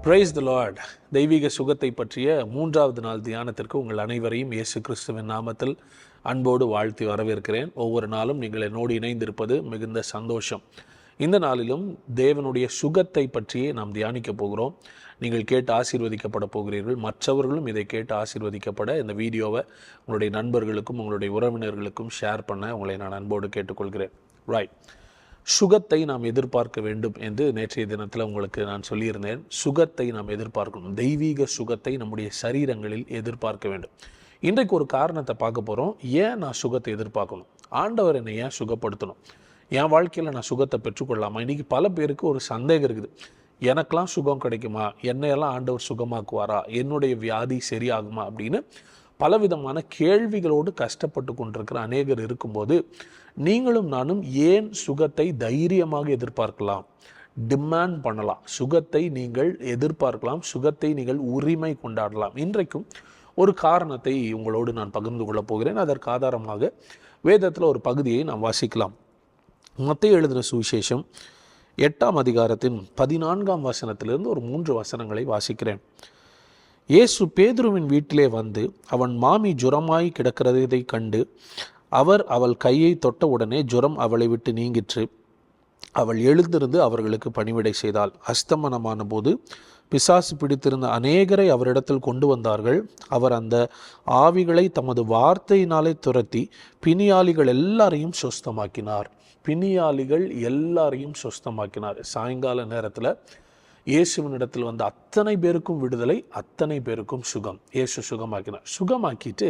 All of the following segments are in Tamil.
Praise the Lord. தெய்வீக சுகத்தை பற்றிய 3வது நாள் தியானத்திற்கு உங்கள் அனைவரையும் இயேசு கிறிஸ்துவின் நாமத்தில் அன்போடு வாழ்த்தி வரவேற்கிறேன். ஒவ்வொரு நாளும் நீங்கள் என்னோடு இணைந்திருப்பது மிகுந்த சந்தோஷம். இந்த நாளிலும் தேவனுடைய சுகத்தை பற்றியே நாம் தியானிக்க போகிறோம். நீங்கள் கேட்டு ஆசீர்வதிக்கப்பட போகிறீர்கள். மற்றவர்களும் இதை கேட்டு ஆசீர்வதிக்கப்பட இந்த வீடியோவை உங்களுடைய நண்பர்களுக்கும் உங்களுடைய உறவினர்களுக்கும் ஷேர் பண்ண உங்களை நான் அன்போடு கேட்டுக்கொள்கிறேன். ரைட், சுகத்தை நாம் எதிர்பார்க்க வேண்டும் என்று நேற்றைய தினத்தில் உங்களுக்கு நான் சொல்லியிருந்தேன். சுகத்தை நாம் எதிர்பார்க்கணும். தெய்வீக சுகத்தை நம்முடைய சரீரங்களில் எதிர்பார்க்க வேண்டும். இன்றைக்கு ஒரு காரணத்தை பார்க்க போகிறோம். ஏன் நான் சுகத்தை எதிர்பார்க்கணும்? ஆண்டவர் என்னை ஏன் சுகப்படுத்தணும்? என் வாழ்க்கையில் நான் சுகத்தை பெற்றுக்கொள்ளலாமா? இன்றைக்கி பல பேருக்கு ஒரு சந்தேகம் இருக்குது. எனக்கெல்லாம் சுகம் கிடைக்குமா? என்னையெல்லாம் ஆண்டவர் சுகமாக்குவாரா? என்னுடைய வியாதி சரியாகுமா? அப்படின்னு பலவிதமான கேள்விகளோடு கஷ்டப்பட்டு கொண்டிருக்கிற அநேகர் இருக்கும்போது நீங்களும் நானும் ஏன் சுகத்தை தைரியமாக எதிர்பார்க்கலாம்? டிமாண்ட் பண்ணலாம். சுகத்தை நீங்கள் எதிர்பார்க்கலாம். சுகத்தை நீங்கள் உரிமை கொண்டாடலாம். இன்றைக்கும் ஒரு காரணத்தை உங்களோடு நான் பகிர்ந்து கொள்ளப் போகிறேன். அதற்கு ஆதாரமாக வேதத்தில் ஒரு பகுதியை நாம் வாசிக்கலாம். மத்தேயு எழுதின சுவிசேஷம் 8ஆம் அதிகாரத்தின் 14ஆம் வசனத்திலிருந்து ஒரு 3 வசனங்களை வாசிக்கிறேன். இயேசு பேதுருவின் வீட்டிலே வந்து அவன் மாமி ஜுரமாய் கிடக்கிறதை கண்டு அவள் கையை தொட்ட உடனே ஜுரம் அவளை விட்டு நீங்கிற்று. அவள் எழுந்திருந்து அவர்களுக்கு பணிவிடை செய்தாள். அஸ்தமனமான போது பிசாசு பிடித்திருந்த அநேகரை அவரிடத்தில் கொண்டு வந்தார்கள். அவர் அந்த ஆவிகளை தமது வார்த்தையினாலே துரத்தி பிணியாளிகள் எல்லாரையும் சுஸ்தமாக்கினார். சாயங்கால நேரத்தில் இயேசுவினிடத்தில் வந்த அத்தனை பேருக்கும் விடுதலை, அத்தனை பேருக்கும் சுகம். இயேசு சுகமாக்கிட்டு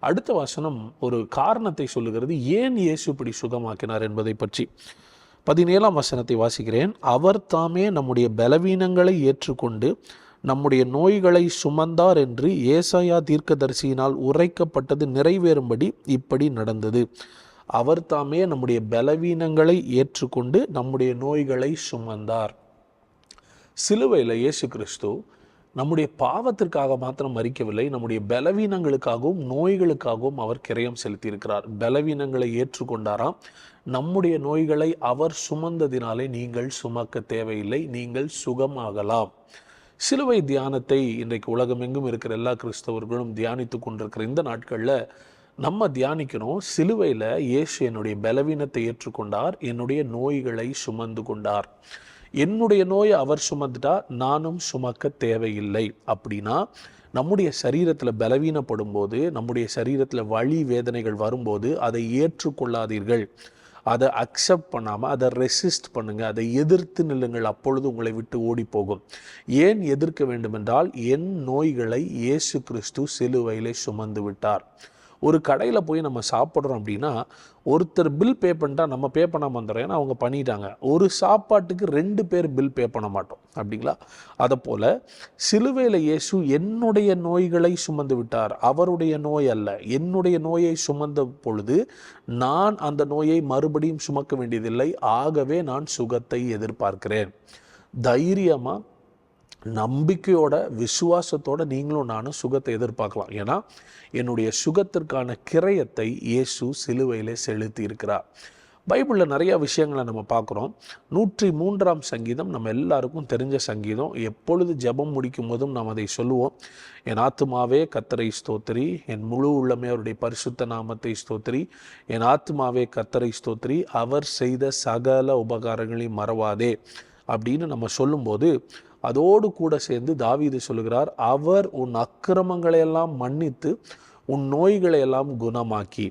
அடுத்த வசனம் ஒரு காரணத்தை சொல்லுகிறது. ஏன் இயேசு இப்படி சுகமாக்கினார் என்பதை பற்றி 17ஆம் வசனத்தை வாசிக்கிறேன். அவர் தாமே நம்முடைய பலவீனங்களை ஏற்றுக்கொண்டு நம்முடைய நோய்களை சுமந்தார் என்று ஏசாயா தீர்க்கதரிசியினால் உரைக்கப்பட்டது நிறைவேறும்படி இப்படி நடந்தது. அவர் தாமே நம்முடைய பலவீனங்களை ஏற்றுக்கொண்டு நம்முடைய நோய்களை சுமந்தார். சிலுவையில் இயேசு கிறிஸ்து நம்முடைய பாவத்திற்காக மாத்திரம் மரிக்கவில்லை, நம்முடைய பலவீனங்களுக்காகவும் நோய்களுக்காகவும் அவர் கிரயம் செலுத்தியிருக்கிறார். பலவீனங்களை ஏற்றுக்கொண்டாராம். நம்முடைய நோய்களை அவர் சுமந்ததினாலே நீங்கள் சுமக்க தேவையில்லை, நீங்கள் சுகமாகலாம். சிலுவை தியானத்தை இன்றைக்கு உலகமெங்கும் இருக்கிற எல்லா கிறிஸ்தவர்களும் தியானித்து கொண்டிருக்கிற இந்த நாட்களில் நம்ம தியானிக்கணும். சிலுவையில் இயேசு என்னுடைய பலவீனத்தை ஏற்றுக்கொண்டார், என்னுடைய நோய்களை சுமந்து கொண்டார். என்னுடைய நோயை அவர் சுமந்துட்டா நானும் சுமக்க தேவையில்லை. அப்படின்னா நம்முடைய சரீரத்தில் பலவீனப்படும் போது, நம்முடைய சரீரத்தில் வலி வேதனைகள் வரும்போது அதை ஏற்றுக்கொள்ளாதீர்கள். அதை அக்செப்ட் பண்ணாமல் அதை ரெசிஸ்ட் பண்ணுங்கள், அதை எதிர்த்து நில்லுங்கள். அப்பொழுது உங்களை விட்டு ஓடி போகும். ஏன் எதிர்க்க வேண்டுமென்றால் என் நோய்களை இயேசு கிறிஸ்து சிலுவையிலே சுமந்து விட்டார். ஒரு கடையில் போய் நம்ம சாப்பிட்றோம் அப்படின்னா ஒருத்தர் பில் பே பண்ணிட்டா நம்ம பே பண்ணாமல் வந்துடுறோம். ஏன்னா அவங்க பண்ணிட்டாங்க. ஒரு சாப்பாட்டுக்கு 2 பேர் பில் பே பண்ண மாட்டோம், அப்படிங்களா? அதை போல் சிலுவையில் இயேசு என்னுடைய நோய்களை சுமந்து விட்டார். அவருடைய நோய் அல்ல, என்னுடைய நோயை சுமந்த பொழுது நான் அந்த நோயை மறுபடியும் சுமக்க வேண்டியதில்லை. ஆகவே நான் சுகத்தை எதிர்பார்க்கிறேன். தைரியமாக நம்பிக்கையோட விசுவாசத்தோட நீங்களும் நானும் சுகத்தை எதிர்பார்க்கலாம். ஏன்னா என்னுடைய சுகத்திற்கான கிரயத்தை இயேசு சிலுவையிலே செலுத்தி இருக்கிறார். பைபிளில் நிறைய விஷயங்களை நம்ம பார்க்குறோம். 103ஆம் சங்கீதம் நம்ம எல்லாருக்கும் தெரிஞ்ச சங்கீதம். எப்பொழுது ஜெபம் முடிக்கும் போதும் நாம் அதை சொல்லுவோம். என் ஆத்துமாவே கர்த்தரை ஸ்தோத்திரி, என் முழு உள்ளமே அவருடைய பரிசுத்த நாமத்தை ஸ்தோத்திரி. என் ஆத்துமாவே கர்த்தரை ஸ்தோத்திரி, அவர் செய்த சகல உபகாரங்களையும் மறவாதே அப்படின்னு நம்ம சொல்லும்போது அதோடு கூட சேர்ந்து தாவீது சொல்லுகிறார், அவர் உன் அக்கிரமங்களை எல்லாம் மன்னித்து உன் நோய்களை எல்லாம் குணமாக்கி.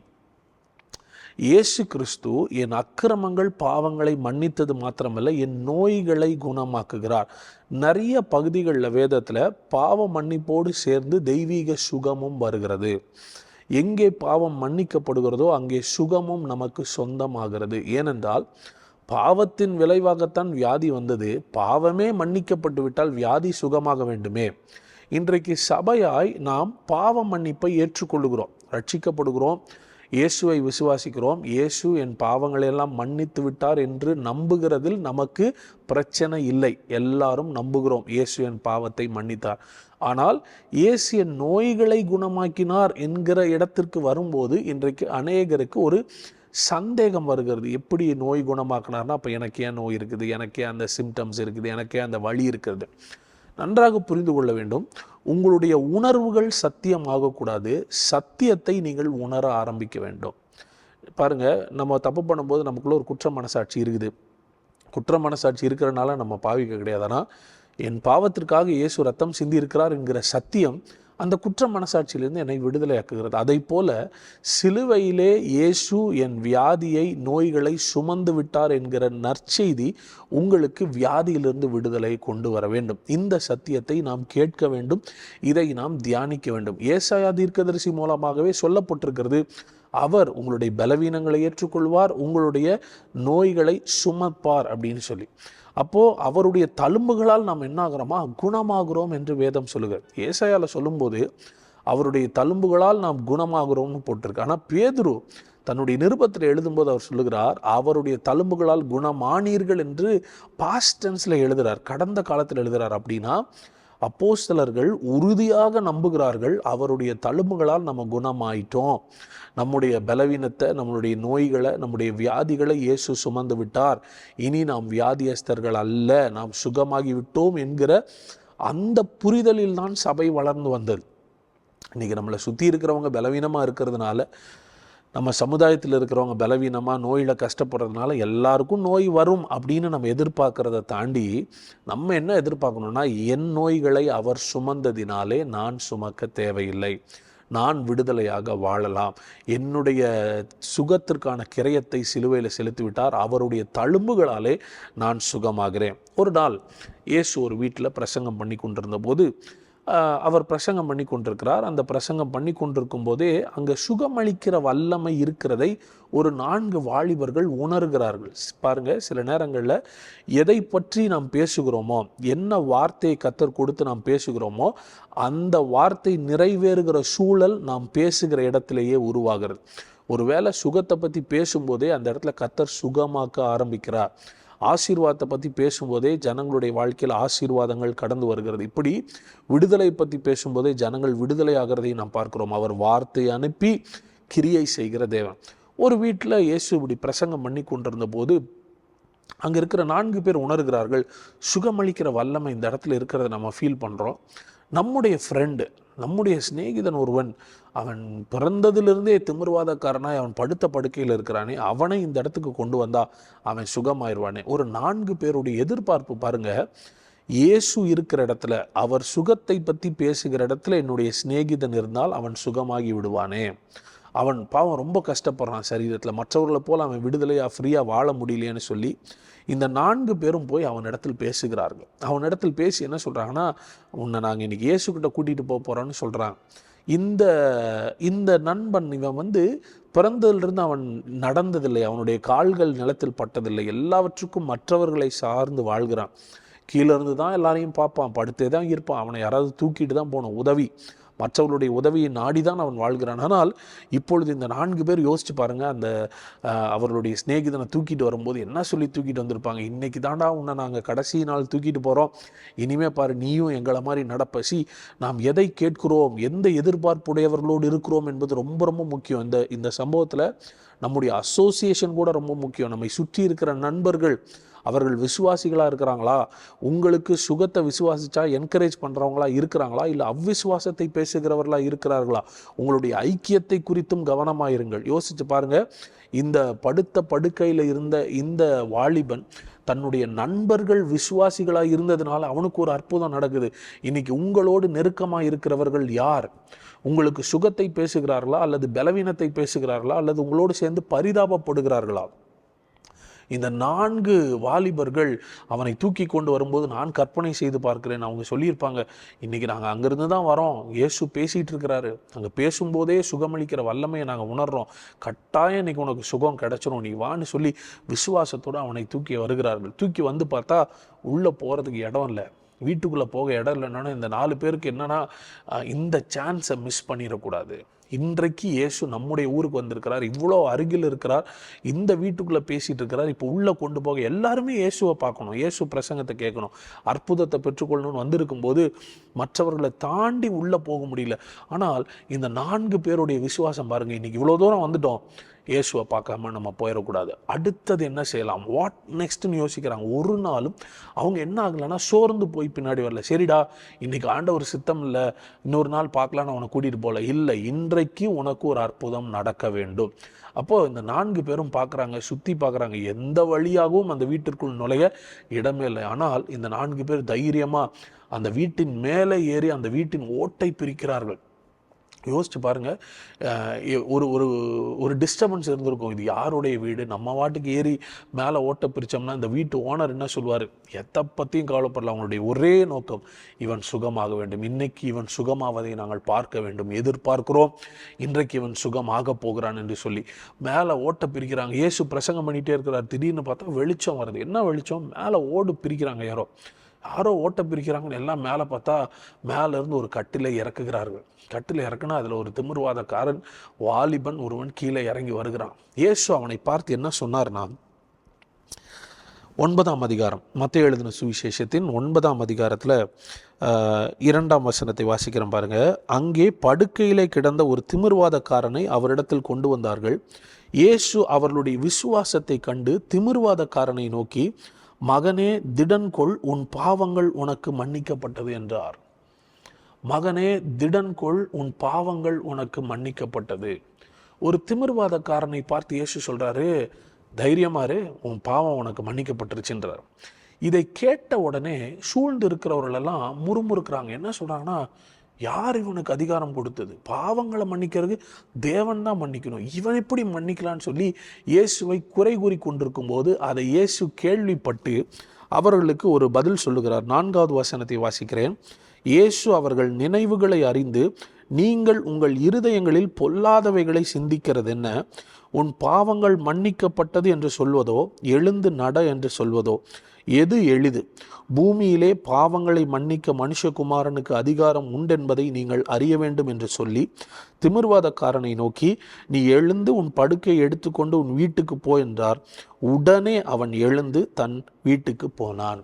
இயேசு கிறிஸ்து என் அக்கிரமங்கள் பாவங்களை மன்னித்தது மாத்திரமல்ல, என் நோய்களை குணமாக்குகிறார். நிறைய பகுதிகளில் வேதத்தில் பாவ மன்னிப்போடு சேர்ந்து தெய்வீக சுகமும் வருகிறது. எங்கே பாவம் மன்னிக்கப்படுகிறதோ அங்கே சுகமும் நமக்கு சொந்தமாகிறது. ஏனென்றால் பாவத்தின் விளைவாகத்தான் வியாதி வந்தது. பாவமே மன்னிக்கப்பட்டு விட்டால் வியாதி சுகமாக வேண்டுமே. இன்றைக்கு சபையாய் நாம் பாவ மன்னிப்பை ஏற்றுக்கொள்ளுகிறோம், ரட்சிக்கப்படுகிறோம், இயேசுவை விசுவாசிக்கிறோம். இயேசு என் பாவங்களையெல்லாம் மன்னித்து விட்டார் என்று நம்புகிறதில் நமக்கு பிரச்சனை இல்லை. எல்லாரும் நம்புகிறோம் இயேசு என் பாவத்தை மன்னித்தார். ஆனால் இயேசு என் நோய்களை குணமாக்கினார் என்கிற இடத்திற்கு வரும்போது இன்றைக்கு அநேகருக்கு ஒரு சந்தேகம் வருகிறது. எப்படி நோய் குணமாக்கினார்னா அப்போ எனக்கு ஏன் நோய் இருக்குது, எனக்கே அந்த சிம்டம்ஸ் இருக்குது, எனக்கே அந்த வலி இருக்கிறது. நன்றாக புரிந்து கொள்ள வேண்டும். உங்களுடைய உணர்வுகள் சத்தியமாகக்கூடாது, சத்தியத்தை நீங்கள் உணர ஆரம்பிக்க வேண்டும். பாருங்க, நம்ம தப்பு பண்ணும்போது நமக்குள்ள ஒரு குற்ற மனசாட்சி இருக்குது. குற்ற மனசாட்சி இருக்கிறனால நம்ம பாவிக்க கிடையாது. ஆனால் என் பாவத்திற்காக இயேசு ரத்தம் சிந்தி இருக்கிறார் என்கிற சத்தியம் அந்த குற்ற மனசாட்சியிலிருந்து என்னை விடுதலையாக்குகிறது. அதை போல சிலுவையிலே இயேசு என் வியாதியை, நோய்களை சுமந்து விட்டார் என்கிற நற்செய்தி உங்களுக்கு வியாதியிலிருந்து விடுதலை கொண்டு வர வேண்டும். இந்த சத்தியத்தை நாம் கேட்க வேண்டும், இதை நாம் தியானிக்க வேண்டும். ஏசாயா தீர்க்கதரிசி மூலமாகவே சொல்லப்பட்டிருக்கிறது, அவர் உங்களுடைய பலவீனங்களை ஏற்றுக்கொள்வார், உங்களுடைய நோய்களை சுமப்பார் அப்படின்னு சொல்லி. அப்போது அவருடைய தழும்புகளால் நாம் என்ன ஆகிறோமா, குணமாகிறோம் என்று வேதம் சொல்லுகிறது. ஏசாயால சொல்லும்போது அவருடைய தழும்புகளால் நாம் குணமாகிறோம்னு போட்டிருக்கு. ஆனால் பேதுரு தன்னுடைய நிருபத்தில் எழுதும்போது அவர் சொல்லுகிறார், அவருடைய தழும்புகளால் குணமானீர்கள் என்று பாஸ்ட் டென்ஸில் எழுதுகிறார், கடந்த காலத்தில் எழுதுகிறார். அப்படின்னா அப்போஸ்தலர்கள் உறுதியாக நம்புகிறார்கள், அவருடைய தழும்புகளால் நம்ம குணமாயிட்டோம், நம்முடைய பலவீனத்தை, நம்மளுடைய நோய்களை, நம்முடைய வியாதிகளை இயேசு சுமந்து விட்டார், இனி நாம் வியாதியஸ்தர்கள் அல்ல, நாம் சுகமாகி விட்டோம் என்கிற அந்த புரிதலில் தான் சபை வளர்ந்து வந்தது. இன்றைக்கி நம்மளை சுற்றி இருக்கிறவங்க பலவீனமாக இருக்கிறதுனால, நம்ம சமுதாயத்தில் இருக்கிறவங்க பலவீனமாக நோயில் கஷ்டப்படுறதுனால எல்லாருக்கும் நோய் வரும் அப்படின்னு நம்ம எதிர்பார்க்குறத தாண்டி நம்ம என்ன எதிர்பார்க்கணும்னா, என் நோய்களை அவர் சுமந்ததினாலே நான் சுமக்க தேவையில்லை, நான் விடுதலையாக வாழலாம், என்னுடைய சுகத்திற்கான கிரயத்தை சிலுவையில் செலுத்திவிட்டார், அவருடைய தழும்புகளாலே நான் சுகமாகிறேன். ஒரு நாள் இயேசு ஒரு வீட்டில் பிரசங்கம் பண்ணி கொண்டிருந்த போது அவர் பிரசங்கம் பண்ணி கொண்டிருக்கிறார். அந்த பிரசங்கம் பண்ணி கொண்டிருக்கும் போதே அங்கே சுகமளிக்கிற வல்லமை இருக்கிறதை ஒரு 4 வாலிபர்கள் உணர்கிறார்கள். பாருங்க, சில நேரங்களில் எதை பற்றி நாம் பேசுகிறோமோ, என்ன வார்த்தையை கர்த்தர் கொடுத்து நாம் பேசுகிறோமோ, அந்த வார்த்தை நிறைவேறுகிற சூழல் நாம் பேசுகிற இடத்திலேயே உருவாகிறது. ஒருவேளை சுகத்தை பற்றி பேசும்போதே அந்த இடத்துல கர்த்தர் சுகமாக்க ஆரம்பிக்கிறார். ஆசீர்வாதத்தை பற்றி பேசும்போதே ஜனங்களுடைய வாழ்க்கையில் ஆசீர்வாதங்கள் கடந்து வருகிறது. இப்படி விடுதலை பற்றி பேசும்போதே ஜனங்கள் விடுதலை ஆகிறதை நாம் பார்க்கிறோம். அவர் வார்த்தையை அனுப்பி கிரியை செய்கிற தேவன். ஒரு வீட்டில் இயேசு இப்படி பிரசங்கம் பண்ணி கொண்டிருந்த போது அங்கே இருக்கிற 4 பேர் உணர்கிறார்கள், சுகமளிக்கிற வல்லமை இந்த இடத்துல இருக்கிறத நம்ம ஃபீல் பண்ணுறோம். நம்முடைய ஃப்ரெண்டு, நம்முடைய சிநேகிதன் ஒருவன், அவன் பிறந்ததிலிருந்தே திமிர்வாதக்காரனாய் அவன் படுத்த படுக்கையில் இருக்கிறானே, அவனை இந்த இடத்துக்கு கொண்டு வந்தா அவன் சுகமாயிருவானே. ஒரு 4 பேருடைய எதிர்பார்ப்பு பாருங்க. இயேசு இருக்கிற இடத்துல, அவர் சுகத்தை பற்றி பேசுகிற இடத்துல என்னுடைய சிநேகிதன் இருந்தால் அவன் சுகமாகி விடுவானே. அவன் பாவம் ரொம்ப கஷ்டப்படுறான் சரீரத்தில், மற்றவர்களை போல் அவன் விடுதலையாக ஃப்ரீயாக வாழ முடியலையேன்னு சொல்லி இந்த 4 பேரும் போய் அவனிடத்தில் பேசுகிறார்கள். அவனிடத்தில் பேசி என்ன சொல்கிறாங்கன்னா, உன்னை நாங்கள் இன்றைக்கி இயேசுக்கிட்ட கூட்டிகிட்டு போகிறோன்னு சொல்கிறாங்க. இந்த நண்பன் இவன் பிறந்ததிலிருந்து அவன் நடந்ததில்லை, அவனுடைய கால்கள் நிலத்தில் பட்டதில்லை, எல்லாவற்றுக்கும் மற்றவர்களை சார்ந்து வாழ்கிறான், கீழே இருந்து தான் எல்லாரையும் பார்ப்பான், படுத்தே தான் இருப்பான், அவனை யாராவது தூக்கிட்டு தான் போகணும், உதவி, மற்றவர்களுடைய உதவியை நாடிதான் அவன் வாழ்கிறான். ஆனால் இப்பொழுது இந்த 4 பேர் யோசிச்சு பாருங்கள், அந்த அவர்களுடைய சிநேகிதனை தூக்கிட்டு வரும்போது என்ன சொல்லி தூக்கிட்டு வந்திருப்பாங்க, இன்றைக்கி தாண்டா உன்னை நாங்கள் கடைசி நாள் தூக்கிட்டு போகிறோம், இனிமே பாரு நீயும் எங்களை மாதிரி நடப்பசி, நாம் எதை கேட்கிறோம், எந்த எதிர்பார்ப்புடையவர்களோடு இருக்கிறோம் என்பது ரொம்ப ரொம்ப முக்கியம். இந்த சம்பவத்தில் நம்முடைய அசோசியேஷன் கூட ரொம்ப முக்கியம். நம்மை சுற்றி இருக்கிற நண்பர்கள், அவர்கள் விசுவாசிகளாக இருக்கிறாங்களா, உங்களுக்கு சுகத்தை விசுவாசிச்சா என்கரேஜ் பண்ணுறவங்களா இருக்கிறாங்களா, இல்லை அவ்விசுவாசத்தை பேசுகிறவர்களாக இருக்கிறார்களா, உங்களுடைய ஐக்கியத்தை குறித்தும் கவனமாக யோசிச்சு பாருங்கள். இந்த படுத்த படுக்கையில் இருந்த இந்த வாலிபன் தன்னுடைய நண்பர்கள் விசுவாசிகளாக இருந்ததுனால அவனுக்கு ஒரு அற்புதம் நடக்குது. இன்னைக்கு உங்களோடு நெருக்கமாக இருக்கிறவர்கள் யார்? உங்களுக்கு சுகத்தை பேசுகிறார்களா, அல்லது பலவீனத்தை பேசுகிறார்களா, அல்லது உங்களோடு சேர்ந்து பரிதாபப்படுகிறார்களா? இந்த 4 வாலிபர்கள் அவனை தூக்கி கொண்டு வரும்போது நான் கற்பனை செய்து பார்க்கிறேன். அவங்க சொல்லியிருப்பாங்க, இன்றைக்கி நாங்கள் அங்கேருந்து தான் வரோம், இயேசு பேசிகிட்டு இருக்கிறாரு, அங்கே பேசும்போதே சுகமளிக்கிற வல்லமையை நாங்கள் உணர்கிறோம், கட்டாயம் இன்றைக்கி உனக்கு சுகம் கிடச்சிரும், நீ வான்னு சொல்லி விசுவாசத்தோடு அவனை தூக்கி வருகிறார்கள். தூக்கி வந்து பார்த்தா உள்ளே போகிறதுக்கு இடம் இல்லை, வீட்டுக்குள்ளே போக இடம் இல்லைன்னா இந்த 4 பேருக்கு என்னென்னா, இந்த சான்ஸை மிஸ் பண்ணிடக்கூடாது. இன்றைக்கு இயேசு நம்முடைய ஊருக்கு வந்திருக்கிறார், இவ்வளோ அருகில் இருக்கிறார், இந்த வீட்டுக்குள்ளே பேசிகிட்டு இருக்கிறார், இப்போ உள்ளே கொண்டு போக எல்லாருமே இயேசுவை பார்க்கணும், இயேசு பிரசங்கத்தை கேட்கணும், அற்புதத்தை பெற்றுக்கொள்ளணும்னு வந்திருக்கும்போது மற்றவர்களை தாண்டி உள்ளே போக முடியல. ஆனால் இந்த 4 பேருடைய விசுவாசம் பாருங்கள். இன்றைக்கி இவ்வளோ தூரம் வந்துட்டோம், இயேசுவை பார்க்காம நம்ம போயிடக்கூடாது. அடுத்தது என்ன செய்யலாம், வாட் நெக்ஸ்ட்னு யோசிக்கிறாங்க. ஒரு நாளும் அவங்க என்ன ஆகலைன்னா சோர்ந்து போய் பின்னாடி வரல. சரிடா, இன்றைக்கி ஆண்டவர் சித்தம் இல்லை, இன்னொரு நாள் பார்க்கலான்னு அவனை கூட்டிகிட்டு போகல. இல்லை, இன்றைக்கு உனக்கு ஒரு அற்புதம் நடக்க வேண்டும். அப்போது இந்த 4 பேரும் பார்க்குறாங்க, சுற்றி பார்க்குறாங்க. எந்த வழியாகவும் அந்த வீட்டிற்குள் நுழைய இடமே இல்லை. ஆனால் இந்த 4 பேர் தைரியமாக அந்த வீட்டின் மேலே ஏறி அந்த வீட்டின் ஓட்டை பிரிக்கிறார்கள். யோசிச்சு பாருங்கள், ஒரு ஒரு ஒரு டிஸ்டர்பன்ஸ் இருந்திருக்கும். இது யாருடைய வீடு, நம்ம வாட்டுக்கு ஏறி மேலே ஓட்ட பிரித்தோம்னா இந்த வீட்டு ஓனர் என்ன சொல்வார்? எதை பற்றியும் கவலைப்படல. அவங்களுடைய ஒரே நோக்கம், இவன் சுகமாக வேண்டும், இன்னைக்கு இவன் சுகமாவதை நாங்கள் பார்க்க வேண்டும், எதிர்பார்க்கிறோம், இன்றைக்கு இவன் சுகமாக போகிறான் என்று சொல்லி மேலே ஓட்ட பிரிக்கிறாங்க. இயேசு பிரசங்கம் பண்ணிகிட்டே இருக்கிறார். திடீர்னு பார்த்தா வெளிச்சம் வருது. என்ன வெளிச்சம்? மேலே ஓடு பிரிக்கிறாங்க. யாரோ ஓட்ட பிரிக்கிறாங்கன்னு எல்லாம் மேலே பார்த்தா மேலேருந்து ஒரு கட்டிலை இறக்குகிறார்கள். கட்டில் இறக்குனா அதில் ஒரு திமிர்வாதக்காரன் வாலிபன் ஒருவன் கீழே இறங்கி வருகிறான். இயேசு அவனை பார்த்து என்ன சொன்னார்னா, 9ஆம் அதிகாரம், மத்தேயு எழுதின சுவிசேஷத்தின் 9ஆம் அதிகாரத்தில் 2ஆம் வசனத்தை வாசிக்கிறேன் பாருங்க. அங்கே படுக்கையிலே கிடந்த ஒரு திமிர்வாதக்காரனை அவரிடத்தில் கொண்டு வந்தார்கள். இயேசு அவர்களுடைய விசுவாசத்தை கண்டு திமிர்வாதக்காரனை நோக்கி, மகனே, திடன் கொள், உன் பாவங்கள் உனக்கு மன்னிக்கப்பட்டது என்றார். மகனே, திடன் கொள், உன் பாவங்கள் உனக்கு மன்னிக்கப்பட்டது. ஒரு திமிர்வாதக்காரனை பார்த்து இயேசு சொல்றாரு, தைரியமாரு, உன் பாவம் உனக்கு மன்னிக்கப்பட்டுருச்சுன்றார். இதை கேட்ட உடனே சூழ்ந்து இருக்கிறவர்களெல்லாம் முறுமுறுக்கிறாங்க. என்ன சொல்றாங்கன்னா, யார் இவனுக்கு அதிகாரம் கொடுத்தது? பாவங்களை மன்னிக்கிறது தேவன் தான் மன்னிக்கணும், இவன் எப்படி மன்னிக்கலான்னு சொல்லி இயேசுவை குறை கூறி கொண்டிருக்கும் போது அதை இயேசு கேள்விப்பட்டு அவர்களுக்கு ஒரு பதில் சொல்லுகிறார். 4வது வசனத்தை வாசிக்கிறேன். இயேசு அவர்கள் நினைவுகளை அறிந்து, நீங்கள் உங்கள் இருதயங்களில் பொல்லாதவைகளை சிந்திக்கிறது என்ன? உன் பாவங்கள் மன்னிக்கப்பட்டது என்று சொல்வதோ, எழுந்து நட என்று சொல்வதோ எது எளிது? பூமியிலே பாவங்களை மன்னிக்க மனுஷகுமாரனுக்கு அதிகாரம் உண்டென்பதை நீங்கள் அறிய வேண்டும் என்று சொல்லி திமிர்வாதக்காரனை நோக்கி, நீ எழுந்து உன் படுக்கையை எடுத்துக்கொண்டு உன் வீட்டுக்கு போ என்றார். உடனே அவன் எழுந்து தன் வீட்டுக்கு போனான்.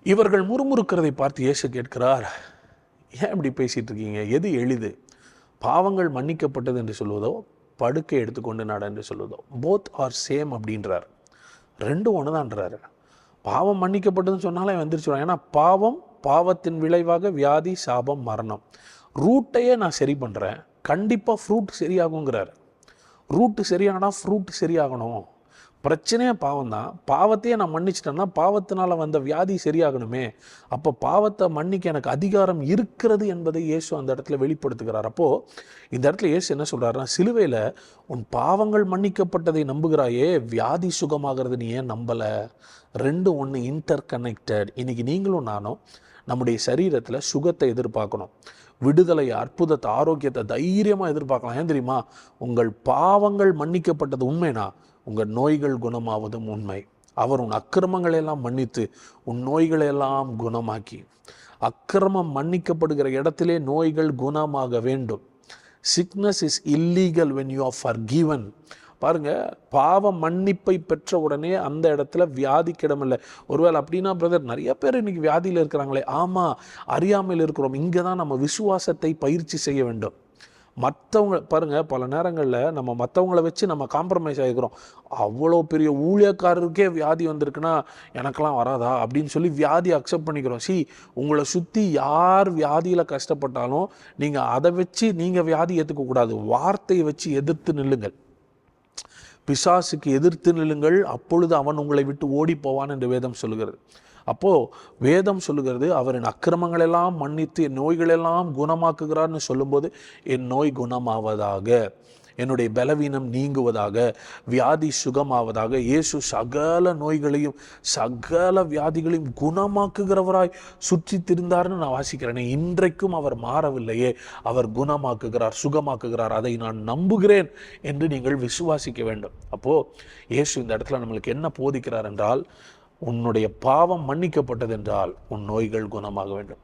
இவர்கள் முறுமுறுக்கிறதை பார்த்து இயேசு கேட்கிறார், ஏன் இப்படி பேசிட்டு இருக்கீங்க? எது எளிது? பாவங்கள் மன்னிக்கப்பட்டது என்று சொல்வதோ, படுக்கை எடுத்துக்கொண்டு நட என்று சொல்வதோ? போத் ஆர் சேம் அப்படின்றார். ரெண்டும் ஒன்று தான்றாரு. பாவம் மன்னிக்கப்பட்டதுன்னு சொன்னாலே வந்துருச்சுருவாங்க. ஏன்னா பாவத்தின் விளைவாக வியாதி, சாபம், மரணம். ரூட்டையே நான் சரி பண்ணுறேன், கண்டிப்பாக ஃப்ரூட் சரியாகுங்கிறார். ரூட்டு சரியானா ஃப்ரூட் சரியாகணும். பிரச்சனையே பாவம் தான். பாவத்தையே நான் மன்னிச்சிட்டேன்னா பாவத்தினால் வந்த வியாதி சரியாகணுமே. அப்போ பாவத்தை மன்னிக்க எனக்கு அதிகாரம் இருக்கிறது என்பதை இயேசு அந்த இடத்துல வெளிப்படுத்துகிறார். அப்போது இந்த இடத்துல இயேசு என்ன சொல்கிறாருன்னா, சிலுவையில் உன் பாவங்கள் மன்னிக்கப்பட்டதை நம்புகிறாயே, வியாதி சுகமாகிறது நீ ஏன் நம்பலை? ரெண்டும் ஒன்று, இன்டர் கனெக்டட். இன்றைக்கி நீங்களும் நானும் நம்முடைய சரீரத்தில் சுகத்தை எதிர்பார்க்கணும், விடுதலை, அற்புதத்தை, ஆரோக்கியத்தை தைரியமாக எதிர்பார்க்கலாம். ஏன் தெரியுமா? உங்கள் பாவங்கள் மன்னிக்கப்பட்டது உண்மைனா உங்கள் நோய்கள் குணமாவதும் உண்மை. அவர் உன் அக்கிரமங்களெல்லாம் மன்னித்து உன் நோய்களெல்லாம் குணமாக்கி, அக்கிரமம் மன்னிக்கப்படுகிற இடத்திலே நோய்கள் குணமாக வேண்டும். Sickness is illegal when you are forgiven. பாருங்க, பாவ மன்னிப்பை பெற்ற உடனே அந்த இடத்துல வியாதிக்கு இடமில்லை. ஒருவேளை அப்படின்னா பிரதர், நிறைய பேர் இன்னைக்கு வியாதியில் இருக்கிறாங்களே. ஆமாம், அறியாமையில் இருக்கிறோம். இங்கே தான் நம்ம விசுவாசத்தை பயிற்சி செய்ய வேண்டும். மற்றவங்க பாருங்கள், பல நேரங்களில் நம்ம மற்றவங்கள வச்சு நம்ம காம்ப்ரமைஸ் ஆகிக்கிறோம். அவ்வளோ பெரிய ஊழியக்காரருக்கே வியாதி வந்திருக்குன்னா எனக்கெல்லாம் வராதா அப்படின்னு சொல்லி வியாதி அக்செப்ட் பண்ணிக்கிறோம். உங்களை சுற்றி யார் வியாதியில் கஷ்டப்பட்டாலும் நீங்கள் அதை வச்சு நீங்கள் வியாதி ஏற்றுக்கக்கூடாது. வார்த்தையை வச்சு எதிர்த்து நில்லுங்கள். பிசாசுக்கு எதிர்த்து நில்லுங்கள், அப்பொழுது அவன் உங்களை விட்டு ஓடி போவான் என்று வேதம் சொல்லுகிறது. அப்போது வேதம் சொல்லுகிறது, அவரின் அக்கிரமங்களெல்லாம் மன்னித்து என் நோய்களெல்லாம் குணமாக்குகிறார்னு சொல்லும்போது, என் நோய் குணமாவதாக, என்னுடைய பலவீனம் நீங்குவதாக, வியாதி சுகமாவதாக. இயேசு சகல நோய்களையும் சகல வியாதிகளையும் குணமாக்குகிறவராய் சுற்றி திரிந்தார்னு நான் வாசிக்கிறேனே. இன்றைக்கும் அவர் மாறவில்லையே, அவர் குணமாக்குகிறார், சுகமாக்குகிறார். அதை நான் நம்புகிறேன் என்று நீங்கள் விசுவாசிக்க வேண்டும். அப்போது இயேசு இந்த இடத்துல நம்மளுக்கு என்ன போதிக்கிறார் என்றால், உன்னுடைய பாவம் மன்னிக்கப்பட்டது என்றால் உன் நோய்கள் குணமாக வேண்டும்,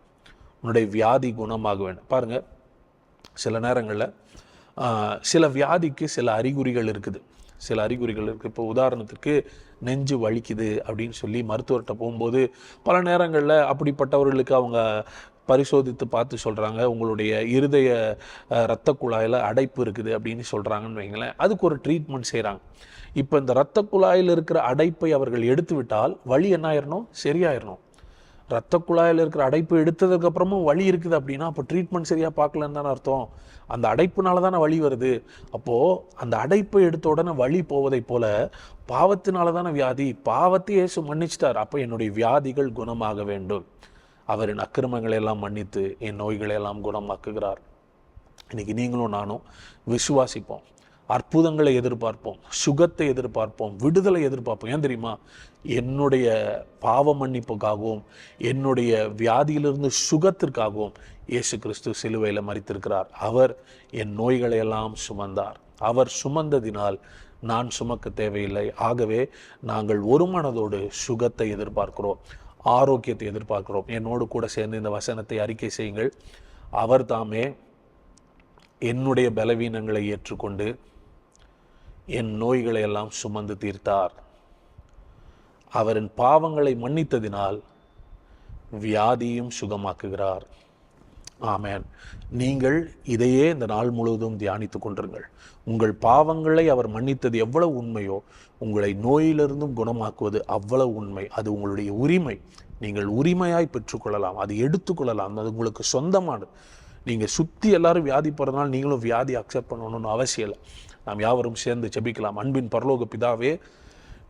உன்னுடைய வியாதி குணமாக வேண்டும். பாருங்கள், சில நேரங்களில் சில வியாதிக்கு சில அறிகுறிகள் இருக்குது. சில அறிகுறிகள் இருக்குது. இப்போ உதாரணத்துக்கு நெஞ்சு வலிக்குது அப்படின்னு சொல்லி மருத்துவர்கிட்ட போகும்போது பல நேரங்களில் அப்படிப்பட்டவர்களுக்கு அவங்க பரிசோதித்து பார்த்து சொல்கிறாங்க, உங்களுடைய இருதய இரத்த குழாயில் அடைப்பு இருக்குது அப்படின்னு சொல்கிறாங்கன்னு வைங்களேன். அதுக்கு ஒரு ட்ரீட்மெண்ட் செய்கிறாங்க. இப்போ இந்த இரத்த குழாயில் இருக்கிற அடைப்பை அவர்கள் எடுத்து விட்டால் வலி என்ன ஆயிடணும்? சரியாயிடணும். இரத்த குழாயில் இருக்கிற அடைப்பு எடுத்ததுக்கப்புறமும் வலி இருக்குது அப்படின்னா அப்போ ட்ரீட்மெண்ட் சரியாக பார்க்கலன்னு தானே அர்த்தம். அந்த அடைப்புனால தானே வலி வருது. அப்போது அந்த அடைப்பை எடுத்த உடனே வலி போவதை போல பாவத்தினால தானே வியாதி. பாவத்தை இயேசு மன்னிச்சிட்டார். அப்போ என்னுடைய வியாதிகள் குணமாக வேண்டும். அவரின் அக்கிரமங்களை எல்லாம் மன்னித்து என் நோய்களை எல்லாம் குணமாக்குகிறார். இன்னைக்கு நீங்களும் நானும் விசுவாசிப்போம், அற்புதங்களை எதிர்பார்ப்போம், சுகத்தை எதிர்பார்ப்போம், விடுதலை எதிர்பார்ப்போம். ஏன் தெரியுமா? என்னுடைய பாவ மன்னிப்புக்காகவும் என்னுடைய வியாதியிலிருந்து சுகத்திற்காகவும் இயேசு கிறிஸ்து சிலுவையில் மரித்திருக்கிறார். அவர் என் நோய்களை எல்லாம் சுமந்தார். அவர் சுமந்ததினால் நான் சுமக்க தேவையில்லை. ஆகவே நாங்கள் ஒரு மனதோடு சுகத்தை எதிர்பார்க்கிறோம், ஆரோக்கியத்தை எதிர்பார்க்கிறோம். என்னோடு கூட சேர்ந்து இந்த வசனத்தை அறிக்கை செய்யுங்கள். அவர் தாமே என்னுடைய பலவீனங்களை ஏற்றுக்கொண்டு என் நோய்களை எல்லாம் சுமந்து தீர்த்தார். அவரின் பாவங்களை மன்னித்ததினால் வியாதியும் சுகமாக்குகிறார். ஆமென். நீங்கள் இதையே இந்த நாள் முழுவதும் தியானித்து கொண்டிருங்கள். உங்கள் பாவங்களை அவர் மன்னித்தது எவ்வளவு உண்மையோ உங்களை நோயிலிருந்தும் குணமாக்குவது அவ்வளவு உண்மை. அது உங்களுடைய உரிமை. நீங்கள் உரிமையாய் பெற்றுக்கொள்ளலாம், அது எடுத்துக்கொள்ளலாம், அது உங்களுக்கு சொந்தமானது. நீங்கள் சுற்றி எல்லாரும் வியாதி போகிறதுனால நீங்களும் வியாதி அக்செப்ட் பண்ணணும்னு அவசியம் இல்லை. நாம் யாவரும் சேர்ந்து ஜெபிக்கலாம். அன்பின் பரலோக பிதாவே,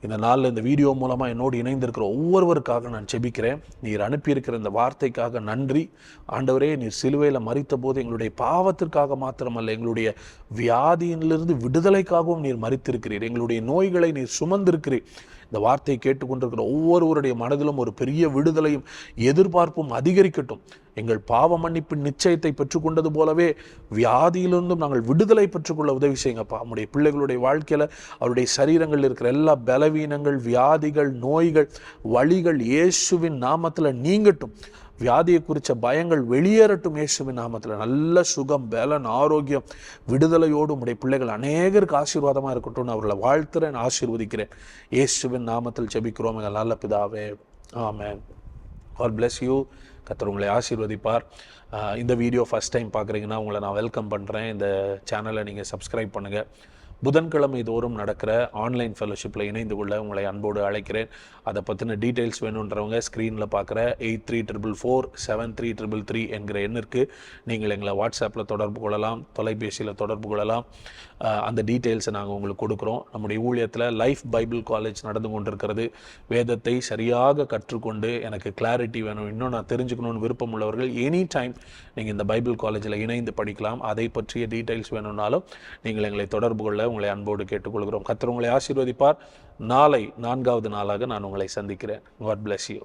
இந்த நாளில் இந்த வீடியோ மூலமாக என்னோடு இணைந்திருக்கிற ஒவ்வொருவருக்காக நான் ஜெபிக்கிறேன். நீர் அனுப்பியிருக்கிற இந்த வார்த்தைக்காக நன்றி ஆண்டவரே. நீர் சிலுவையில் மரித்த போது எங்களுடைய பாவத்திற்காக மாத்திரமல்ல, எங்களுடைய வியாதியிலிருந்து விடுதலைக்காகவும் நீர் மரித்திருக்கிறீர். எங்களுடைய நோய்களை நீர் சுமந்திருக்கிறீர். இந்த வார்த்தையை கேட்டுக்கொண்டிருக்கிற ஒவ்வொருவருடைய மனதிலும் ஒரு பெரிய விடுதலையும் எதிர்பார்ப்பும் அதிகரிக்கட்டும். எங்கள் பாவ மன்னிப்பின் நிச்சயத்தை பெற்றுக்கொண்டது போலவே வியாதியிலிருந்தும் நாங்கள் விடுதலை பெற்றுக்கொள்ள உதவி செய்யுங்கப்பா. நம்முடைய பிள்ளைகளுடைய வாழ்க்கையில் அவருடைய சரீரங்களில் இருக்கிற எல்லா பலவீனங்கள், வியாதிகள், நோய்கள், வலிகள் இயேசுவின் நாமத்தில் நீங்கட்டும். வியாதியை குறித்த பயங்கள் வெளியேறட்டும் இயேசுவின் நாமத்தில். நல்ல சுகம், பலன், ஆரோக்கியம், விடுதலையோடு உடைய பிள்ளைகள் அநேகருக்கு ஆசீர்வாதமாக இருக்கட்டும். அவர்களை வாழ்த்துறேன், ஆசீர்வதிக்கிறேன். இயேசுவின் நாமத்தில் ஜெபிக்கிறோம் எங்கள் நல்ல பிதாவே. ஆமென். God bless you. கர்த்தர் உங்களை ஆசீர்வதிப்பார். இந்த வீடியோ ஃபஸ்ட் டைம் பார்க்குறீங்கன்னா உங்களை நான் வெல்கம் பண்ணுறேன். இந்த சேனலை நீங்கள் சப்ஸ்கிரைப் பண்ணுங்கள். புதன்கிழமை தோறும் நடக்கிற ஆன்லைன் ஃபெலோஷிப்பில் இணைந்து கொள்ள உங்களை அன்போடு அழைக்கிறேன். அதை பற்றின டீட்டெயில்ஸ் வேணுன்றவங்க ஸ்க்ரீனில் பார்க்குற 8344473333 என்கிற எண்ணிற்கு நீங்கள் எங்களை வாட்ஸ்அப்பில் தொடர்பு கொள்ளலாம், தொலைபேசியில் தொடர்பு கொள்ளலாம். அந்த டீட்டெயில்ஸை நாங்கள் உங்களுக்கு கொடுக்குறோம். நம்முடைய ஊழியத்தில் லைஃப் பைபிள் காலேஜ் நடந்து கொண்டிருக்கிறது. வேதத்தை சரியாக கற்றுக்கொண்டு எனக்கு கிளாரிட்டி வேணும், இன்னும் நான் தெரிஞ்சுக்கணும்னு விருப்பம் உள்ளவர்கள் எனி டைம் நீங்கள் இந்த பைபிள் காலேஜில் இணைந்து படிக்கலாம். அதை பற்றிய டீட்டெயில்ஸ் வேணும்னாலும் நீங்கள் எங்களை தொடர்பு கொள்ள உங்களை அன்போடு கேட்டுக்கொள்கிறோம். கர்த்தர் உங்களை ஆசீர்வதிப்பார். நாளை 4வது நாளாக நான் உங்களை சந்திக்கிறேன். God bless you.